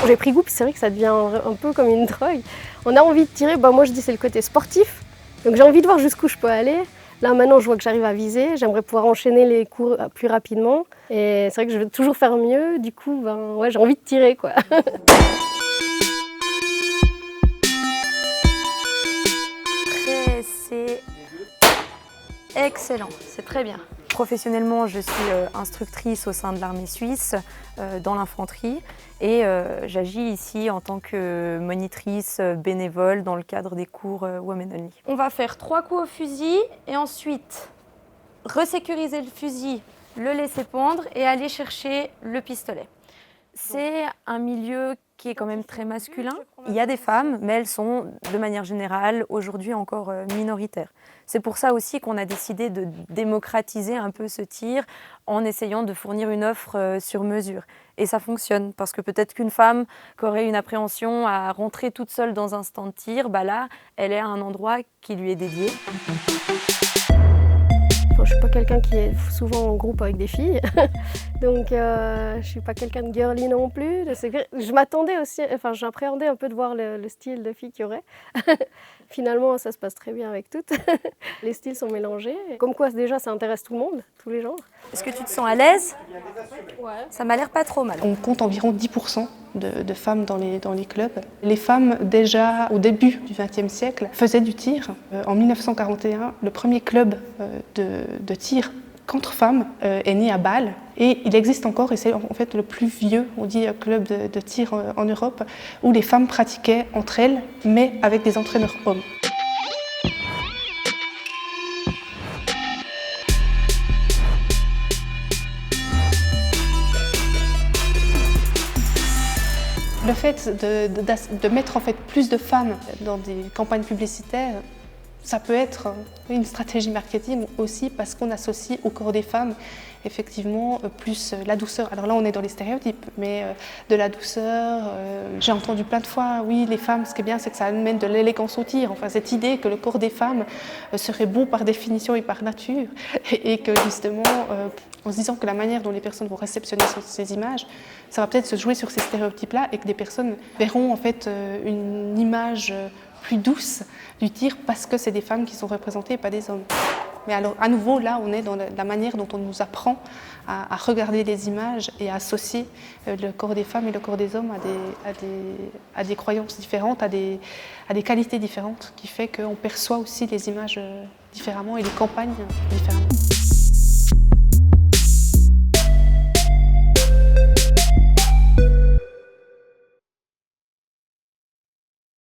J'ai pris goût, puis c'est vrai que ça devient un peu comme une drogue. On a envie de tirer, moi je dis c'est le côté sportif. Donc j'ai envie de voir jusqu'où je peux aller. Là maintenant je vois que j'arrive à viser, j'aimerais pouvoir enchaîner les cours plus rapidement. Et c'est vrai que je veux toujours faire mieux, du coup ouais, j'ai envie de tirer quoi. C'est excellent, c'est très bien. Professionnellement, je suis instructrice au sein de l'armée suisse dans l'infanterie et j'agis ici en tant que monitrice bénévole dans le cadre des cours Women Only. On va faire 3 coups au fusil et ensuite resécuriser le fusil, le laisser pendre et aller chercher le pistolet. C'est un milieu qui est quand même très masculin. Il y a des femmes, mais elles sont de manière générale aujourd'hui encore minoritaires. C'est pour ça aussi qu'on a décidé de démocratiser un peu ce tir en essayant de fournir une offre sur mesure. Et ça fonctionne, parce que peut-être qu'une femme qui aurait une appréhension à rentrer toute seule dans un stand de tir, là, elle est à un endroit qui lui est dédié. Je ne suis pas quelqu'un qui est souvent en groupe avec des filles, donc je ne suis pas quelqu'un de girly non plus. Je m'attendais aussi, j'appréhendais un peu de voir le style de filles qu'il y aurait. Finalement, ça se passe très bien avec toutes. Les styles sont mélangés. Comme quoi, déjà, ça intéresse tout le monde, tous les genres. Est-ce que tu te sens à l'aise? Ouais. Ça m'a l'air pas trop mal. On compte environ 10% de femmes dans les clubs. Les femmes, déjà au début du XXe siècle, faisaient du tir. En 1941, le premier club de tir contre femmes est né à Bâle. Et il existe encore, et c'est en fait le plus vieux, on dit, club de tir en Europe, où les femmes pratiquaient entre elles, mais avec des entraîneurs hommes. Le fait de mettre en fait plus de femmes dans des campagnes publicitaires, ça peut être une stratégie marketing aussi parce qu'on associe au corps des femmes effectivement plus la douceur. Alors là on est dans les stéréotypes, mais de la douceur, j'ai entendu plein de fois, oui les femmes ce qui est bien c'est que ça amène de l'élégance au tir, enfin cette idée que le corps des femmes serait beau par définition et par nature et que justement en se disant que la manière dont les personnes vont réceptionner ces images, ça va peut-être se jouer sur ces stéréotypes-là et que des personnes verront en fait une image plus douce du tir parce que c'est des femmes qui sont représentées et pas des hommes. Mais alors, à nouveau, là, on est dans la manière dont on nous apprend à regarder les images et à associer le corps des femmes et le corps des hommes à des croyances différentes, à des qualités différentes, qui fait qu'on perçoit aussi les images différemment et les campagnes différemment.